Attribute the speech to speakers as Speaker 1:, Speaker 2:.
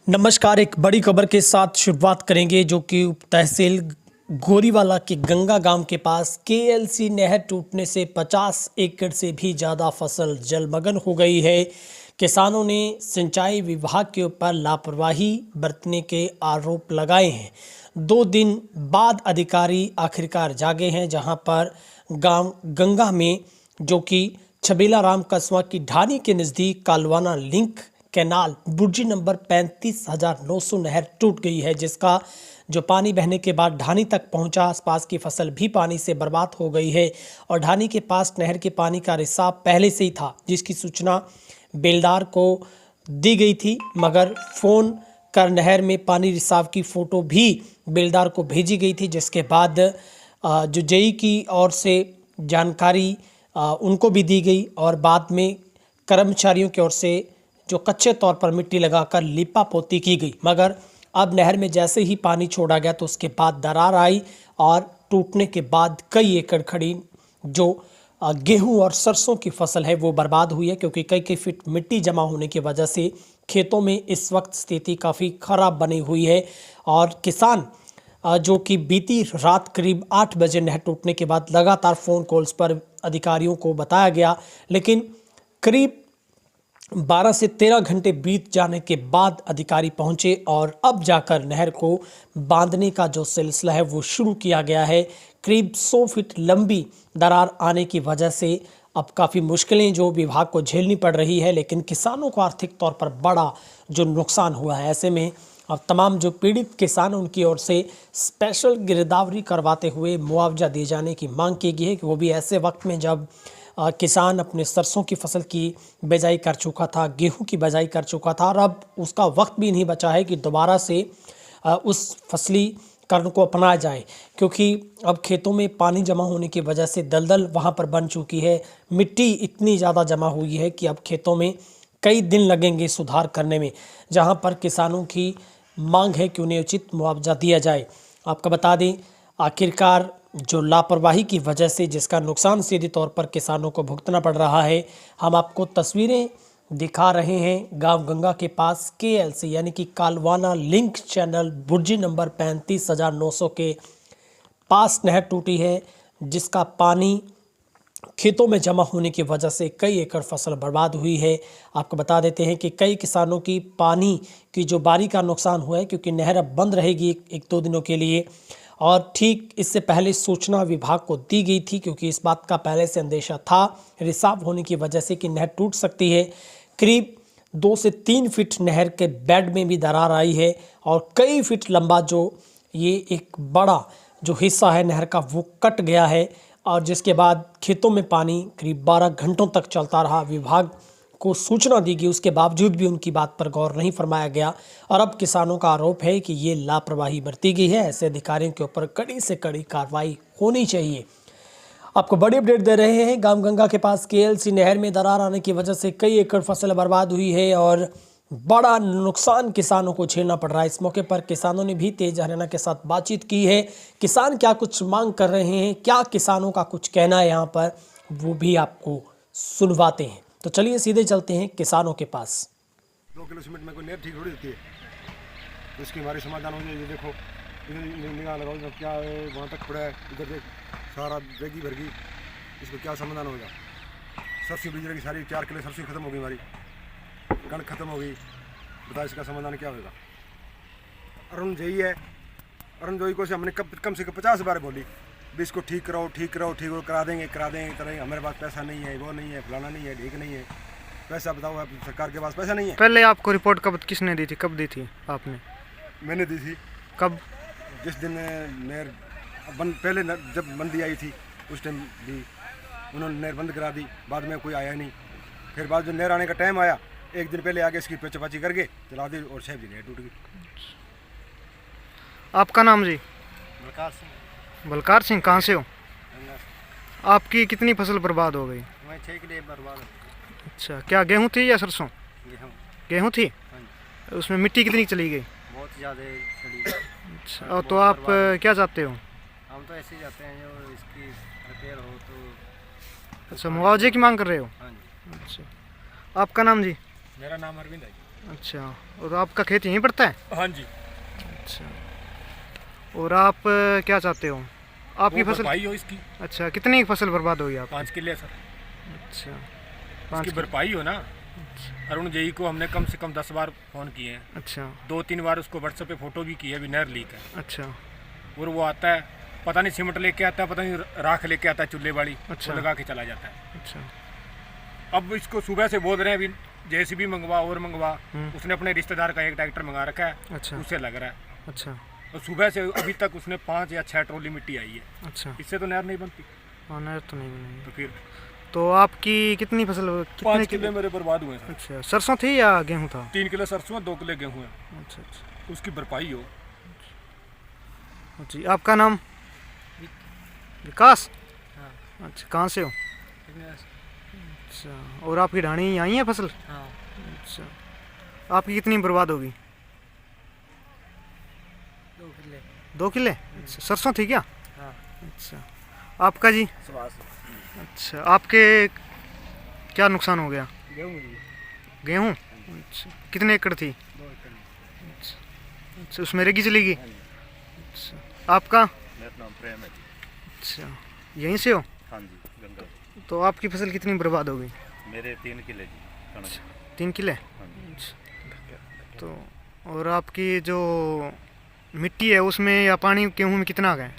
Speaker 1: नमस्कार। एक बड़ी खबर के साथ शुरुआत करेंगे जो कि उप तहसील गोरीवाला के गंगा गांव के पास केएलसी नहर टूटने से 50 एकड़ से भी ज़्यादा फसल जलमग्न हो गई है। किसानों ने सिंचाई विभाग के ऊपर लापरवाही बरतने के आरोप लगाए हैं। 2 दिन बाद अधिकारी आखिरकार जागे हैं, जहां पर गांव गंगा में जो कि छबीला राम कस्बा की ढानी के नज़दीक कालवाना लिंक कैनाल बुर्जी नंबर 35,900 नहर टूट गई है, जिसका जो पानी बहने के बाद ढानी तक पहुंचा। आसपास की फसल भी पानी से बर्बाद हो गई है और ढानी के पास नहर के पानी का रिसाव पहले से ही था, जिसकी सूचना बेलदार को दी गई थी, मगर फ़ोन कर नहर में पानी रिसाव की फ़ोटो भी बेलदार को भेजी गई थी, जिसके बाद जो जेई की ओर से जानकारी उनको भी दी गई और बाद में कर्मचारियों की ओर से जो कच्चे तौर पर मिट्टी लगाकर लिपा पोती की गई। मगर अब नहर में जैसे ही पानी छोड़ा गया तो उसके बाद दरार आई और टूटने के बाद कई एकड़ खड़ी जो गेहूं और सरसों की फसल है वो बर्बाद हुई है, क्योंकि कई फीट मिट्टी जमा होने की वजह से खेतों में इस वक्त स्थिति काफ़ी ख़राब बनी हुई है। और किसान जो कि बीती रात करीब 8 बजे नहर टूटने के बाद लगातार फ़ोन कॉल्स पर अधिकारियों को बताया गया, लेकिन करीब 12 से 13 घंटे बीत जाने के बाद अधिकारी पहुंचे और अब जाकर नहर को बांधने का जो सिलसिला है वो शुरू किया गया है। करीब 100 फीट लंबी दरार आने की वजह से अब काफ़ी मुश्किलें जो विभाग को झेलनी पड़ रही है, लेकिन किसानों को आर्थिक तौर पर बड़ा जो नुकसान हुआ है। ऐसे में अब तमाम जो पीड़ित किसान उनकी ओर से स्पेशल गिरदावरी करवाते हुए मुआवजा दिए जाने की मांग की गई है, कि वो भी ऐसे वक्त में जब किसान अपने सरसों की फसल की बिजाई कर चुका था, गेहूं की बिजाई कर चुका था और अब उसका वक्त भी नहीं बचा है कि दोबारा से उस फसली कर्ण को अपनाया जाए, क्योंकि अब खेतों में पानी जमा होने की वजह से दलदल वहां पर बन चुकी है। मिट्टी इतनी ज़्यादा जमा हुई है कि अब खेतों में कई दिन लगेंगे सुधार करने में, जहां पर किसानों की मांग है कि उन्हें उचित मुआवजा दिया जाए। आपको बता दें, आखिरकार जो लापरवाही की वजह से जिसका नुकसान सीधे तौर पर किसानों को भुगतना पड़ रहा है, हम आपको तस्वीरें दिखा रहे हैं। गांव गंगा के पास केएलसी यानी कि कालवाना लिंक चैनल बुर्जी नंबर 35,900 के पास नहर टूटी है, जिसका पानी खेतों में जमा होने की वजह से कई एकड़ फसल बर्बाद हुई है। आपको बता देते हैं कि कई किसानों की पानी की जो बारी का नुकसान हुआ है, क्योंकि नहर अब बंद रहेगी एक 2 दिनों के लिए। और ठीक इससे पहले सूचना विभाग को दी गई थी, क्योंकि इस बात का पहले से अंदेशा था रिसाव होने की वजह से कि नहर टूट सकती है। करीब 2 से 3 फीट नहर के बेड में भी दरार आई है और कई फीट लंबा जो ये एक बड़ा जो हिस्सा है नहर का वो कट गया है, और जिसके बाद खेतों में पानी करीब 12 घंटों तक चलता रहा। विभाग को सूचना दी गई, उसके बावजूद भी उनकी बात पर गौर नहीं फरमाया गया और अब किसानों का आरोप है कि ये लापरवाही बरती गई है। ऐसे अधिकारियों के ऊपर कड़ी से कड़ी कार्रवाई होनी चाहिए। आपको बड़ी अपडेट दे रहे हैं। गांव गंगा के पास केएलसी नहर में दरार आने की वजह से कई एकड़ फसल बर्बाद हुई है और बड़ा नुकसान किसानों को झेलना पड़ रहा है। इस मौके पर किसानों ने भी तेज हरियाणा के साथ बातचीत की है। किसान क्या कुछ मांग कर रहे हैं, क्या किसानों का कुछ कहना है यहाँ पर, वो भी आपको सुनवाते हैं। तो चलिए सीधे चलते हैं किसानों के पास।
Speaker 2: 2 किलो सीमेंट में कोई नहर ठीक थोड़ी होती है, तो इसकी हमारी समाधान हो जाए। ये देखो निगाह लगाओ, जब क्या वहाँ तक पड़ा है, इधर देख सारा बेगी भरगी, इसको क्या समाधान होगा। सरसों बीज की सारी 4 किलो सरसों खत्म हो गई, हमारी कणक खत्म हो गई। बता इसका समाधान क्या होगा। अरुण जोई है, अरुण जोई को से हमने कम से कम 50 बार बोली भी इसको ठीक कराओ, ठीक कराओ, ठीक करा देंगे करेंगे। हमारे पास पैसा नहीं है, वो नहीं है, फलाना नहीं है, ठीक नहीं है। पैसा बताओ, आप सरकार के पास पैसा नहीं है।
Speaker 3: पहले आपको रिपोर्ट कब किसने दी थी, कब दी थी आपने?
Speaker 2: मैंने दी थी।
Speaker 3: कब?
Speaker 2: जिस दिन नहर पहले जब बंदी आई थी उस टाइम दी, उन्होंने नहर बंद करा दी। बाद में कोई आया नहीं। फिर बाद जो नहर आने का टाइम आया, एक दिन पहले आगे इसकी पेचपाची करके चला दी और साहब जी नहर टूट गई।
Speaker 3: आपका नाम जी?
Speaker 2: बलकार सिंह।
Speaker 3: बलकार सिंह, कहाँ से हो? आपकी कितनी फसल बर्बाद हो गई?
Speaker 2: मैं 6 किलो बर्बाद हो।
Speaker 3: अच्छा, क्या गेहूं थी या सरसों? गेहूं थी। उसमें मिट्टी कितनी चली गई?
Speaker 2: बहुत ज़्यादा चली गई।
Speaker 3: अच्छा, और तो आप क्या चाहते हो?
Speaker 2: हम तो ऐसे ही जाते हैं जो इसकी रिपेयर हो तो।
Speaker 3: अच्छा, मुआवजे की मांग कर रहे हो?
Speaker 2: हाँ जी।
Speaker 3: अच्छा, आपका नाम जी?
Speaker 2: मेरा नाम अरविंद है।
Speaker 3: अच्छा, और आपका खेत यहीं पड़ता है?
Speaker 4: हाँ जी।
Speaker 3: अच्छा, और आप क्या चाहते हो आपकी फसल?
Speaker 4: भरपाई हो इसकी।
Speaker 3: अच्छा, कितनी फसल बर्बाद हुई आप?
Speaker 4: 5 किले सर।
Speaker 3: अच्छा,
Speaker 4: इसकी
Speaker 3: 5
Speaker 4: भरपाई हो ना। अरुण जेई को हमने कम से कम 10 बार फ़ोन किए हैं।
Speaker 3: अच्छा
Speaker 4: 2-3 बार उसको व्हाट्सएप पे फ़ोटो भी की है, अभी नहर लीक है।
Speaker 3: अच्छा
Speaker 4: और वो आता है, पता नहीं सीमेंट लेके आता है, पता नहीं राख लेके आता है चूल्हे वाली,
Speaker 3: अच्छा।
Speaker 4: वो लगा के चला जाता है।
Speaker 3: अच्छा
Speaker 4: अब इसको सुबह से बोल रहे हैं अभी जेसीबी मंगवा और मंगवा।
Speaker 3: हम्म।
Speaker 4: उसने अपने रिश्तेदार का एक ट्रैक्टर मंगा रखा है,
Speaker 3: अच्छा
Speaker 4: उससे लग रहा है।
Speaker 3: अच्छा
Speaker 4: और सुबह से अभी तक उसने 5 या 6 ट्रॉली मिट्टी आई है।
Speaker 3: अच्छा।
Speaker 4: इससे तो नहर नहीं बनती।
Speaker 3: हाँ, नहर तो नहीं बनेगी।
Speaker 4: तो फिर
Speaker 3: तो आपकी कितनी फसल
Speaker 4: 5 किले मेरे बर्बाद हुए सर।
Speaker 3: अच्छा, सरसों थी या गेहूँ था?
Speaker 4: 3 किलो सरसों है, 2 किलो गेहूँ है।
Speaker 3: अच्छा अच्छा।
Speaker 4: उसकी भरपाई हो।
Speaker 3: जी, आपका नाम? विकास। अच्छा, कहाँ से हो? अच्छा, और आपकी ढाणी आई है फसल? अच्छा, आपकी कितनी बर्बाद होगी? 2 किले। अच्छा, सरसों थी क्या? अच्छा, आपका जी? अच्छा, आपके क्या नुकसान हो गया? गेहूँ। अच्छा, कितने एकड़ थी? अच्छा अच्छा, उसमें रेगी चली गई? अच्छा, आपका?
Speaker 5: मेरा नाम प्रेम है जी।
Speaker 3: अच्छा, यहीं से हो?
Speaker 5: हाँ जी, गंगा।
Speaker 3: तो आपकी फसल कितनी बर्बाद हो गई?
Speaker 5: मेरे 3 किले जी कणक।
Speaker 3: 3 किले।
Speaker 5: हाँ जी।
Speaker 3: अच्छा, तो और आपकी जो मिट्टी है उसमें या पानी गेहूँ में कितना आ गया है?